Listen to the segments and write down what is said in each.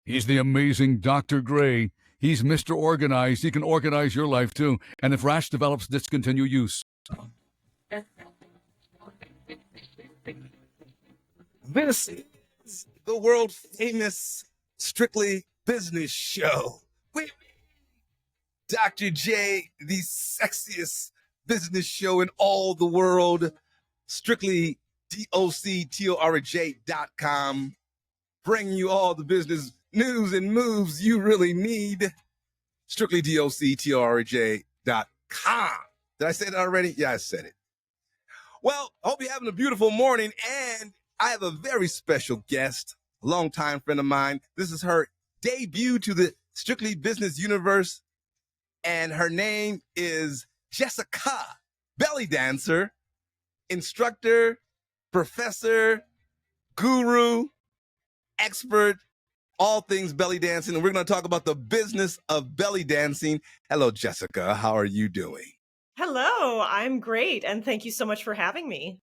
He's the amazing Dr. Gray. He's Mr. Organized. He can organize your life too. And if rash develops, discontinue use. This is the world famous Strictly Business Show with Dr. J, the sexiest business show in all the world. Strictly DOCTORJ.com, bringing you all the business news and moves you really need. Strictly DOCTORJ.com. Did I say that already? Yeah, I said it. Well, I hope you're having a beautiful morning, and I have a very special guest, a longtime friend of mine. This is her debut to the Strictly Business universe, and her name is Jessikah, belly dancer, instructor, professor, guru, expert, all things belly dancing. And we're going to talk about the business of belly dancing. Hello, Jessikah. How are you doing? Hello, I'm great. And thank you so much for having me.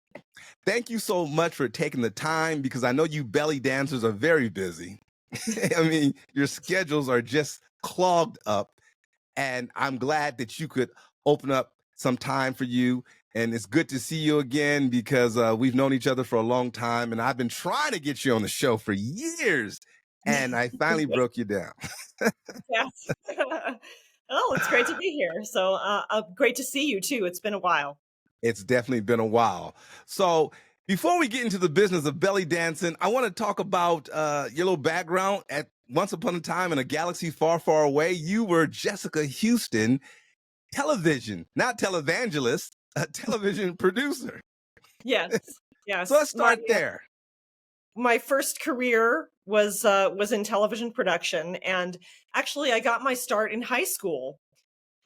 Thank you so much for taking the time, because I know you belly dancers are very busy. I mean, your schedules are just clogged up. And I'm glad that you could open up some time for you. And it's good to see you again, because we've known each other for a long time. And I've been trying to get you on the show for years. And I finally broke you down. Yes. Oh, it's great to be here. So great to see you too. It's been a while. It's definitely been a while. So before we get into the business of belly dancing, I want to talk about your little background. At once upon a time in a galaxy far, far away, you were Jessikah Houston, television, not televangelist, a television producer. Yes. Yes. So let's start there. My first career was in television production, and actually I got my start in high school.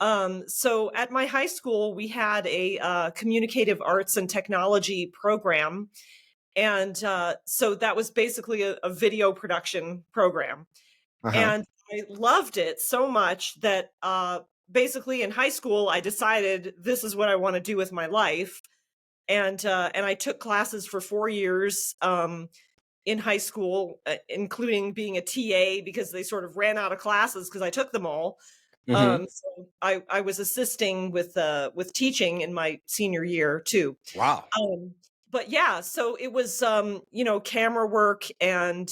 So at my high school, we had a communicative arts and technology program. And so that was basically a video production program. And I loved it so much that basically in high school, I decided this is what I want to do with my life. And I took classes for 4 years in high school, including being a TA, because they sort of ran out of classes because I took them all. So I was assisting with teaching in my senior year too. Wow. But yeah, so it was, camera work and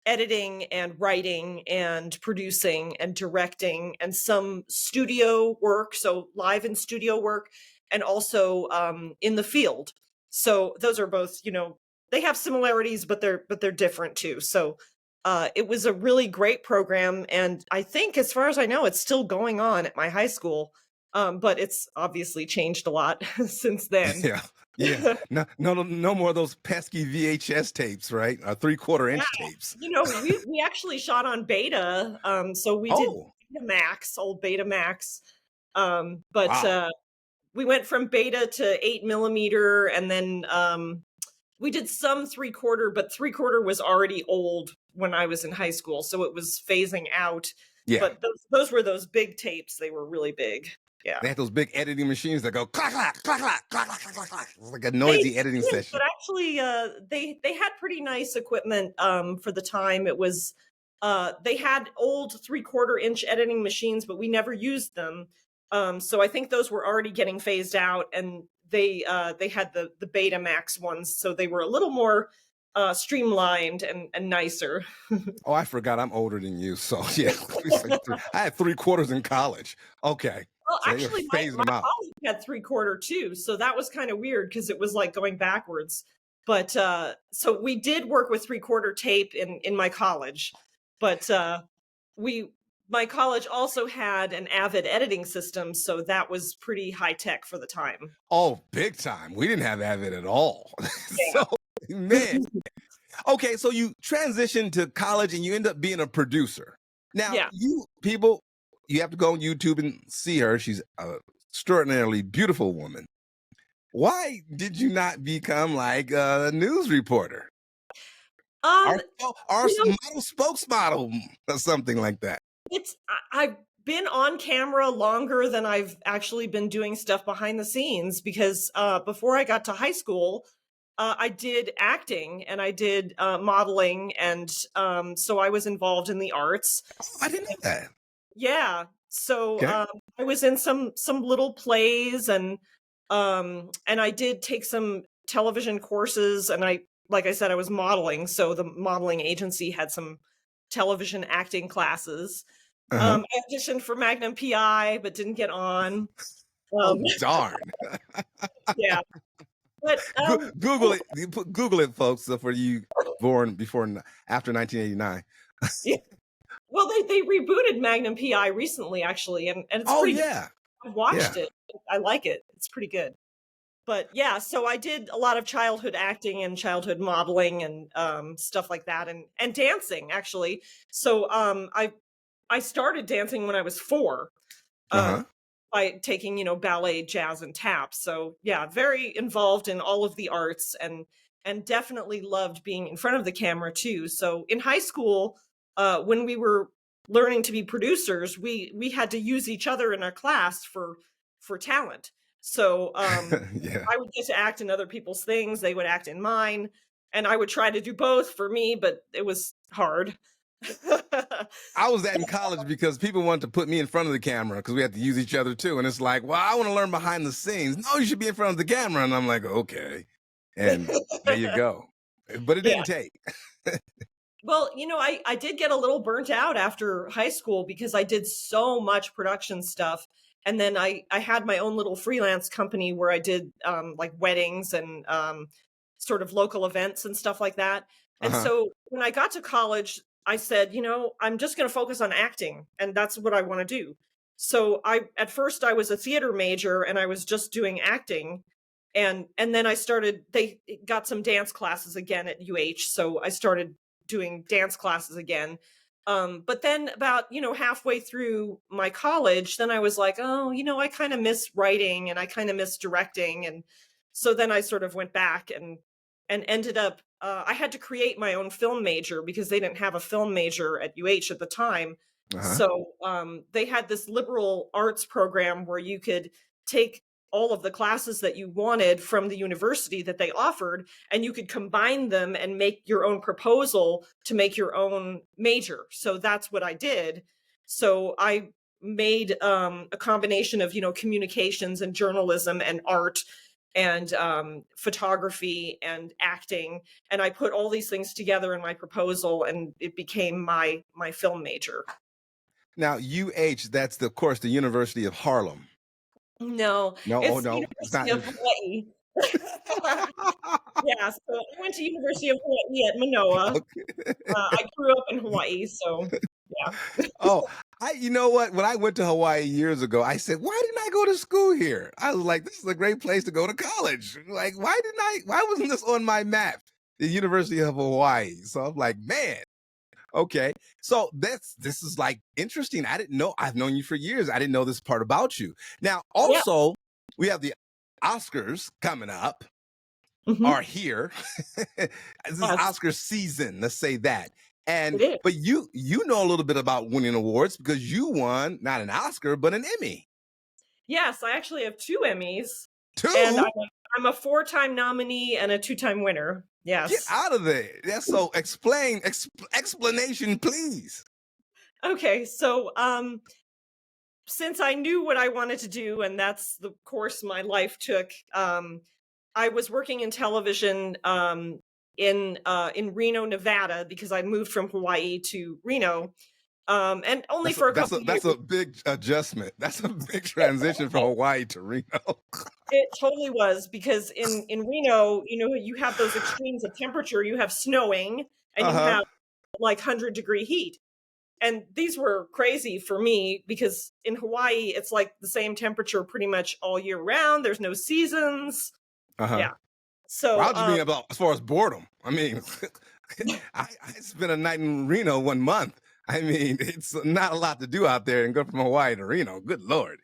editing and writing and producing and directing and some studio work. So live in studio work, and also in the field. So those are both, they have similarities, but they're different too. So it was a really great program. And I think, as far as I know, it's still going on at my high school. But it's obviously changed a lot since then. Yeah. No more of those pesky VHS tapes, right? 3/4 inch tapes. We actually shot on Beta. So we did Betamax, old Betamax. But we went from Beta to 8mm, and then we did some 3/4, but 3/4 was already old when I was in high school, so it was phasing out. Yeah. But those were those big tapes. They were really big. Yeah. They had those big editing machines that go clack, clack, clack, clack, clack, clack, clack, clack. It's like a noisy editing session. But actually, they had pretty nice equipment for the time. It was they had old 3/4 inch editing machines, but we never used them. So I think those were already getting phased out, and they had the Betamax ones, so they were a little more streamlined and nicer. Oh, I forgot I'm older than you. So yeah, I had 3/4 in college. Okay. Well, So actually, my college had 3/4 too, so that was kind of weird because it was like going backwards. But so we did work with 3/4 tape in my college, but my college also had an Avid editing system, so that was pretty high tech for the time. Oh, big time. We didn't have Avid at all. Yeah. So, man. Okay, so you transitioned to college and you end up being a producer. Now, you have to go on YouTube and see her. She's an extraordinarily beautiful woman. Why did you not become like a news reporter? Our spokesmodel or something like that. I've been on camera longer than I've actually been doing stuff behind the scenes, because before I got to high school, I did acting and I did modeling, and so I was involved in the arts. Oh, I didn't know that. Yeah, so Okay. I was in some little plays, and I did take some television courses, and like I said, I was modeling, so the modeling agency had some television acting classes. Uh-huh. I auditioned for Magnum PI, but didn't get on. Oh, Um, darn. yeah, but Google it. You Google it, folks, for you born after 1989. yeah, well, they rebooted Magnum PI recently, actually, and it's Oh, pretty good. yeah. I've Yeah. watched it. I like it. It's pretty good. But yeah, so I did a lot of childhood acting and childhood modeling and stuff like that, and dancing actually. So I started dancing when I was 4, Uh-huh. um, by taking, ballet, jazz, and tap. So yeah, very involved in all of the arts, and definitely loved being in front of the camera too. So in high school, when we were learning to be producers, we had to use each other in our class for talent. So Yeah. I would get to act in other people's things, they would act in mine, and I would try to do both for me, but it was hard. I was that in college because people wanted to put me in front of the camera because we had to use each other too. And it's like, well, I want to learn behind the scenes. No, you should be in front of the camera. And I'm like, okay. And there you go. But it Yeah. didn't take. Well, I did get a little burnt out after high school because I did so much production stuff. And then I had my own little freelance company where I did like weddings and sort of local events and stuff like that. And Uh-huh. so when I got to college, I said, I'm just going to focus on acting, and that's what I want to do. So at first I was a theater major and I was just doing acting. And then they got some dance classes again at UH. So I started doing dance classes again. But then about, halfway through my college, then I was like, oh, I kind of miss writing and I kind of miss directing. And so then I sort of went back and ended up, I had to create my own film major because they didn't have a film major at UH at the time. Uh-huh. So they had this liberal arts program where you could take all of the classes that you wanted from the university that they offered, and you could combine them and make your own proposal to make your own major. So that's what I did. So I made a combination of, communications and journalism and art and photography and acting, and I put all these things together in my proposal, and it became my film major. Now, that's of course, the University of Harlem. No, No, oh it's no, it's University not. of Hawaii. Yeah, so I went to University of Hawaii at Manoa. Okay. I grew up in Hawaii, so yeah. Oh, you know what? When I went to Hawaii years ago, I said, why didn't I go to school here? I was like, this is a great place to go to college. Like, why wasn't this on my map? The University of Hawaii. So I'm like, man, okay. So this is like interesting. I didn't know. I've known you for years. I didn't know this part about you. Now, Yeah. also, we have the Oscars coming up. Mhm. Are here. This is Yes, Oscar season, let's say that. it And is. but you know a little bit about winning awards because you won not an Oscar but an Emmy. Yes, I actually have 2 Emmys, and Two? I'm a 4-time nominee and a 2-time winner. Get Yes. out of there. That's so explanation, please. Okay, so, since I knew what I wanted to do, and that's the course my life took, I was working in television in Reno, Nevada, because I moved from Hawaii to Reno, and only for a couple years. That's a big adjustment. That's a big transition from Hawaii to Reno. It totally was, because in Reno, you have those extremes of temperature. You have snowing, and you Uh-huh. have like 100-degree heat. And these were crazy for me because in Hawaii, it's like the same temperature pretty much all year round. There's no seasons. Uh-huh. Yeah. Well, So I'll just mean about as far as boredom. I mean, I spent a night in Reno 1 month. I mean, it's not a lot to do out there and go from Hawaii to Reno. Good Lord.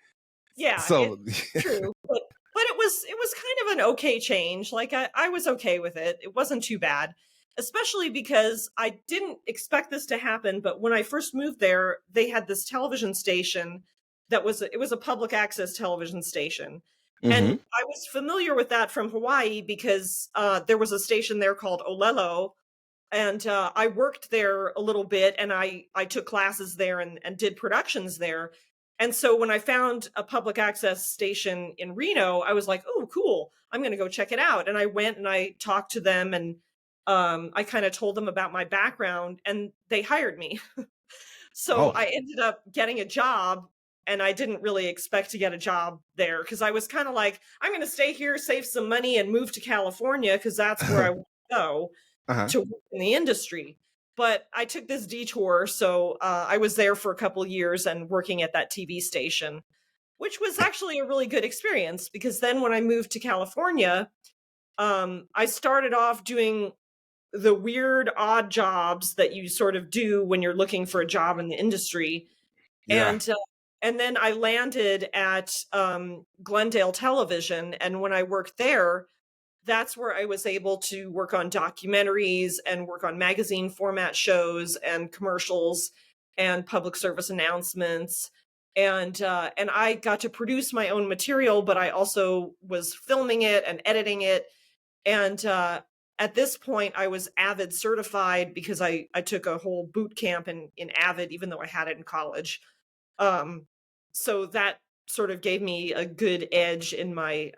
yeah, So, it's true. But it was kind of an okay change. Like I was okay with it. It wasn't too bad. Especially because I didn't expect this to happen, but when I first moved there, they had this television station it was a public access television station. And Mm-hmm. I was familiar with that from Hawaii because there was a station there called Olelo, and I worked there a little bit, and I took classes there and did productions there. And so when I found a public access station in Reno, I was like, "Oh, cool! I'm going to go check it out." And I went and I talked to them, and I kind of told them about my background, and they hired me. So Oh. I ended up getting a job, and I didn't really expect to get a job there because I was kind of like, I'm going to stay here, save some money, and move to California because that's where I want to go Uh-huh. to work in the industry. But I took this detour, so I was there for a couple years and working at that TV station, which was actually a really good experience because then when I moved to California, I started off doing the weird, odd jobs that you sort of do when you're looking for a job in the industry. Yeah. And then I landed at Glendale Television, and when I worked there, that's where I was able to work on documentaries and work on magazine format shows and commercials and public service announcements. And I got to produce my own material, but I also was filming it and editing it. And at this point, I was Avid certified because I took a whole boot camp in Avid, even though I had it in college. Um, so that sort of gave me a good edge in my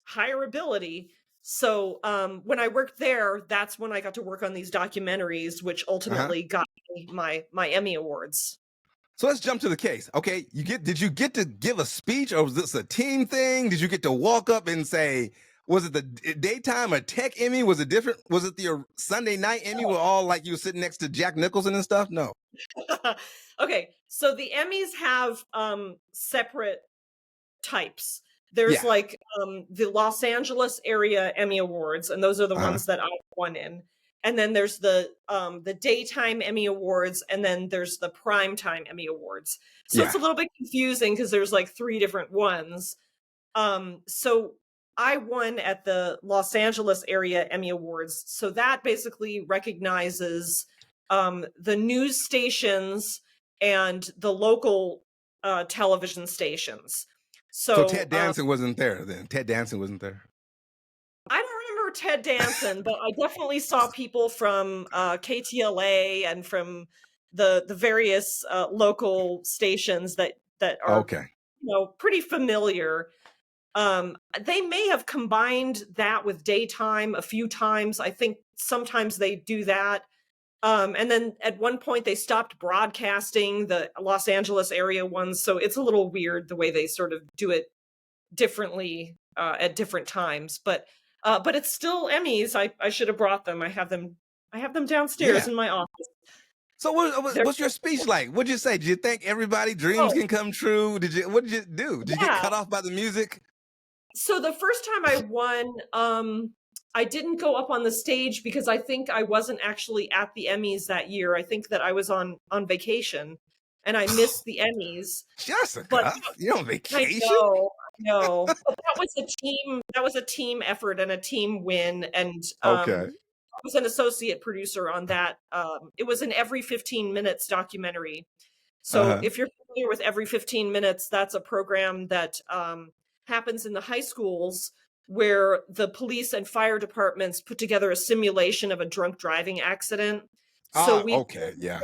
higher ability. So when I worked there, that's when I got to work on these documentaries, which Uh-huh. ultimately got me my Emmy awards. So let's jump to the case. Okay, did you get to give a speech, or was this a team thing? Did you get to walk up and say, was it the daytime or tech Emmy? Was it different? Was it the Sunday night Emmy where all like you were sitting next to Jack Nicholson and stuff? No. Okay, so the Emmys have separate types. There's Yeah. like the Los Angeles area Emmy Awards, and those are the Uh-huh. ones that I won in. And then there's the daytime Emmy Awards, and then there's the primetime Emmy Awards. So it's Yeah. a little bit confusing because there's like three different ones. So I won at the Los Angeles area Emmy Awards. So that basically recognizes the news stations and the local television stations. So So Ted Danson wasn't there then. Ted Danson wasn't there. I don't remember Ted Danson, but I definitely saw people from KTLA and from the various local stations that are Okay. pretty familiar. They may have combined that with daytime a few times. I think sometimes they do that. And then at one point they stopped broadcasting the Los Angeles area ones, so it's a little weird the way they sort of do it differently at different times. But it's still Emmys. I should have brought them. I have them downstairs Yeah. in my office. So They're what's your speech like? What'd you say? Did you think everybody dreams oh can come true? What did you do? Did you get yeah. cut off by the music? So the first time I won, I didn't go up on the stage because I think I wasn't actually at the Emmys that year. I think that I was on vacation and I missed the Emmys. But Jessica, you on I vacation? know, I know. But that was a team effort and a team win. And Okay. I was an associate producer on that. It was an every 15 minutes documentary. So Uh-huh. if you're familiar with Every 15 Minutes, that's a program that happens in the high schools where the police and fire departments put together a simulation of a drunk driving accident. So Ah, we okay, yeah.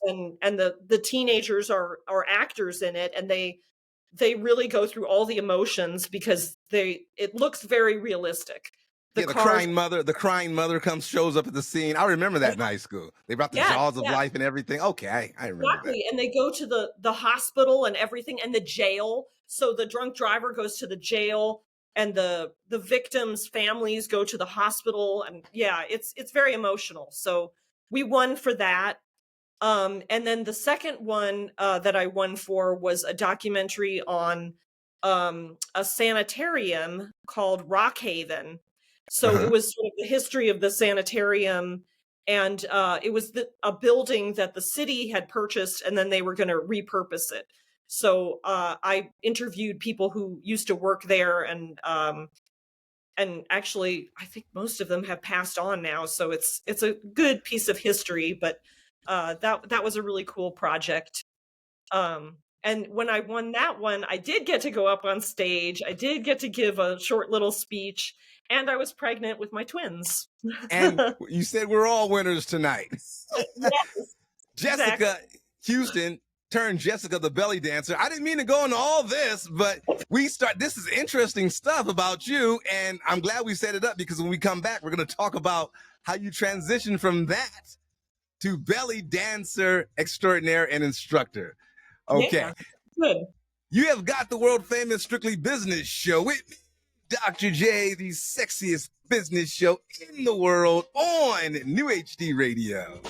and the teenagers are actors in it, and they really go through all the emotions because it looks very realistic. The Yeah, cars, the crying mother shows up at the scene. I remember that in high school. They brought the yeah, jaws of yeah. life and everything. Okay, I remember that. Exactly, and they go to the hospital and everything and the jail. So the drunk driver goes to the jail and the victims' families go to the hospital, and yeah, it's very emotional. So we won for that. And then the second one that I won for was a documentary on a sanitarium called Rockhaven. So it Uh-huh. was sort of the history of the sanitarium, and it was a building that the city had purchased, and then they were going to repurpose it. So I interviewed people who used to work there, and actually, I think most of them have passed on now. So it's a good piece of history, but that was a really cool project. Um, And when I won that one, I did get to go up on stage. I did get to give a short little speech, and I was pregnant with my twins. And you said we're all winners tonight. Yes, exactly. Jessikah Houston turned Jessikah the belly dancer. I didn't mean to go into all this, but this is interesting stuff about you, and I'm glad we set it up because when we come back, we're going to talk about how you transition from that to belly dancer extraordinaire and instructor. Okay. Yeah, good. You have got the world famous Strictly Business Show with me, Dr. J, the sexiest business show in the world on New HD Radio.